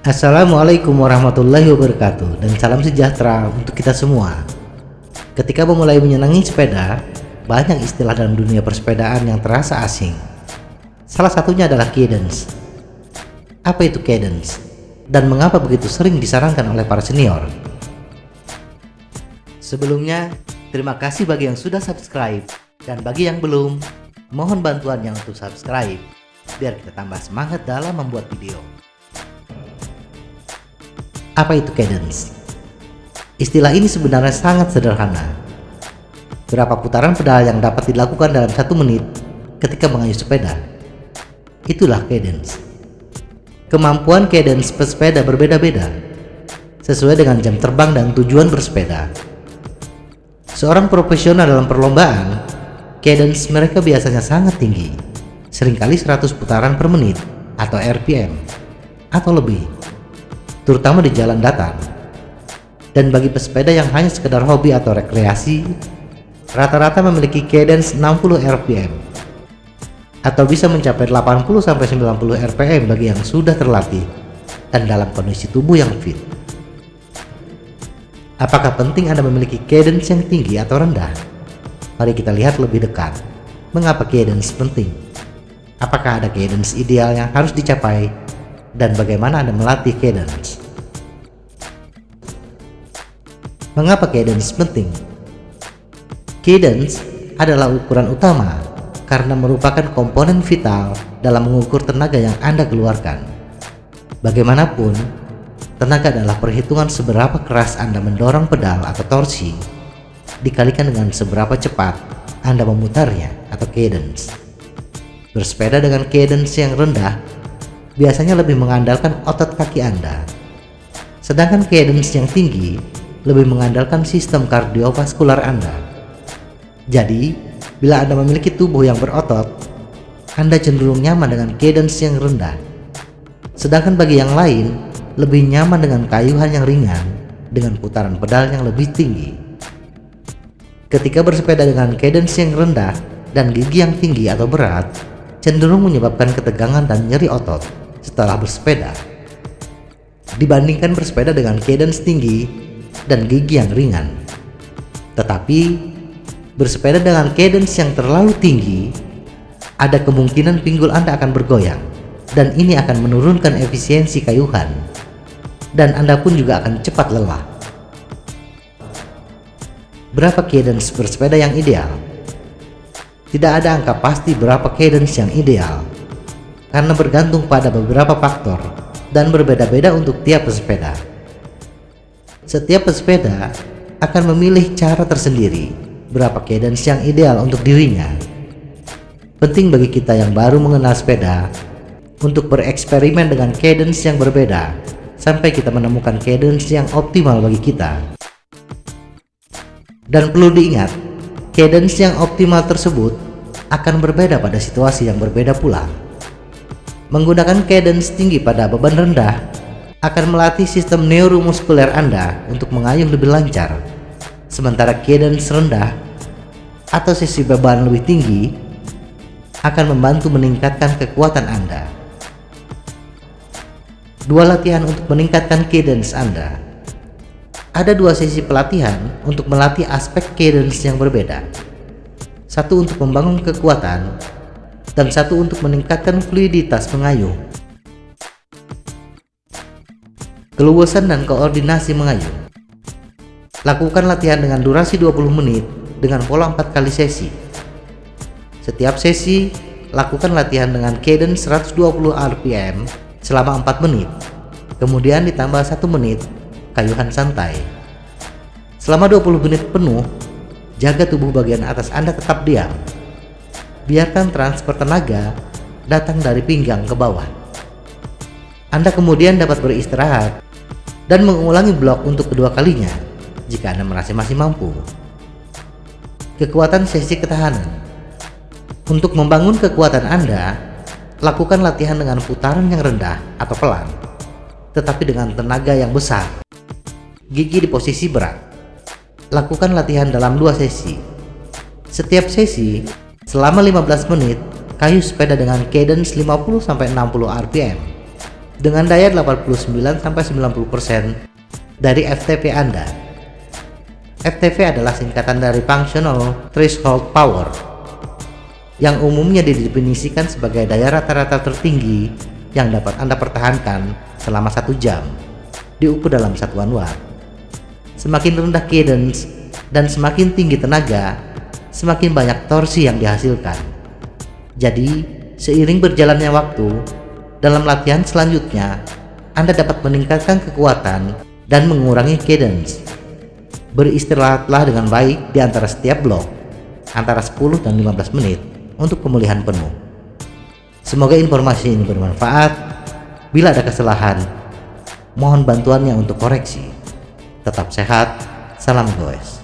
Assalamualaikum warahmatullahi wabarakatuh dan salam sejahtera untuk kita semua. Ketika memulai menyenangi sepeda, banyak istilah dalam dunia persepedaan yang terasa asing. Salah satunya adalah cadence. Apa itu cadence? Dan mengapa begitu sering disarankan oleh para senior? Sebelumnya, terima kasih bagi yang sudah subscribe, dan bagi yang belum, mohon bantuannya untuk subscribe biar kita tambah semangat dalam membuat video. Apa itu cadence? Istilah ini sebenarnya sangat sederhana. Berapa putaran pedal yang dapat dilakukan dalam 1 menit ketika mengayuh sepeda? Itulah cadence. Kemampuan cadence pesepeda berbeda-beda, sesuai dengan jam terbang dan tujuan bersepeda. Seorang profesional dalam perlombaan, cadence mereka biasanya sangat tinggi, seringkali 100 putaran per menit atau RPM, atau lebih, terutama di jalan datar. Dan bagi pesepeda yang hanya sekedar hobi atau rekreasi, rata-rata memiliki cadence 60 RPM atau bisa mencapai 80-90 RPM bagi yang sudah terlatih dan dalam kondisi tubuh yang fit. Apakah penting Anda memiliki cadence yang tinggi atau rendah? Mari kita lihat lebih dekat. Mengapa cadence penting? Apakah ada cadence ideal yang harus dicapai? Dan bagaimana Anda melatih cadence? Mengapa cadence penting? Cadence adalah ukuran utama karena merupakan komponen vital dalam mengukur tenaga yang Anda keluarkan. Bagaimanapun, tenaga adalah perhitungan seberapa keras Anda mendorong pedal atau torsi dikalikan dengan seberapa cepat Anda memutarnya atau cadence. Bersepeda dengan cadence yang rendah biasanya lebih mengandalkan otot kaki Anda, sedangkan cadence yang tinggi lebih mengandalkan sistem kardiovaskular Anda. Jadi, bila Anda memiliki tubuh yang berotot, Anda cenderung nyaman dengan cadence yang rendah, sedangkan bagi yang lain lebih nyaman dengan kayuhan yang ringan dengan putaran pedal yang lebih tinggi. Ketika bersepeda dengan cadence yang rendah dan gigi yang tinggi atau berat, cenderung menyebabkan ketegangan dan nyeri otot setelah bersepeda, dibandingkan bersepeda dengan cadence tinggi dan gigi yang ringan. Tetapi bersepeda dengan cadence yang terlalu tinggi, ada kemungkinan pinggul Anda akan bergoyang, dan ini akan menurunkan efisiensi kayuhan, dan Anda pun juga akan cepat lelah. Berapa cadence bersepeda yang ideal? Tidak ada angka pasti berapa cadence yang ideal, karena bergantung pada beberapa faktor dan berbeda-beda untuk tiap pesepeda. Setiap pesepeda akan memilih cara tersendiri berapa cadence yang ideal untuk dirinya. Penting bagi kita yang baru mengenal sepeda untuk bereksperimen dengan cadence yang berbeda sampai kita menemukan cadence yang optimal bagi kita. Dan perlu diingat, cadence yang optimal tersebut akan berbeda pada situasi yang berbeda pula. Menggunakan cadence tinggi pada beban rendah akan melatih sistem neuromuskuler Anda untuk mengayuh lebih lancar, sementara cadence rendah atau sesi beban lebih tinggi akan membantu meningkatkan kekuatan Anda. Dua latihan untuk meningkatkan cadence Anda. Ada 2 sesi pelatihan untuk melatih aspek cadence yang berbeda. Satu untuk membangun kekuatan dan satu untuk meningkatkan fluiditas mengayuh, keluasan dan koordinasi mengayuh. Lakukan latihan dengan durasi 20 menit dengan pola 4 kali sesi. Setiap sesi, lakukan latihan dengan cadence 120 RPM selama 4 menit, kemudian ditambah 1 menit kayuhan santai. Selama 20 menit penuh, jaga tubuh bagian atas Anda tetap diam. Biarkan transfer tenaga datang dari pinggang ke bawah. Anda kemudian dapat beristirahat dan mengulangi blok untuk kedua kalinya jika Anda merasa masih mampu. Kekuatan sesi ketahanan. Untuk membangun kekuatan Anda, lakukan latihan dengan putaran yang rendah atau pelan, tetapi dengan tenaga yang besar. Gigi di posisi berat. Lakukan latihan dalam 2 sesi. Setiap sesi selama 15 menit, kayu sepeda dengan cadence 50-60 RPM. dengan daya 89-90% dari FTP Anda. FTP adalah singkatan dari Functional Threshold Power, yang umumnya didefinisikan sebagai daya rata-rata tertinggi yang dapat Anda pertahankan selama 1 jam, diukur dalam satuan watt. Semakin rendah cadence dan semakin tinggi tenaga, semakin banyak torsi yang dihasilkan. Jadi, seiring berjalannya waktu, dalam latihan selanjutnya, Anda dapat meningkatkan kekuatan dan mengurangi cadence. Beristirahatlah dengan baik di antara setiap blok, antara 10 dan 15 menit untuk pemulihan penuh. Semoga informasi ini bermanfaat. Bila ada kesalahan, mohon bantuannya untuk koreksi. Tetap sehat, salam goes.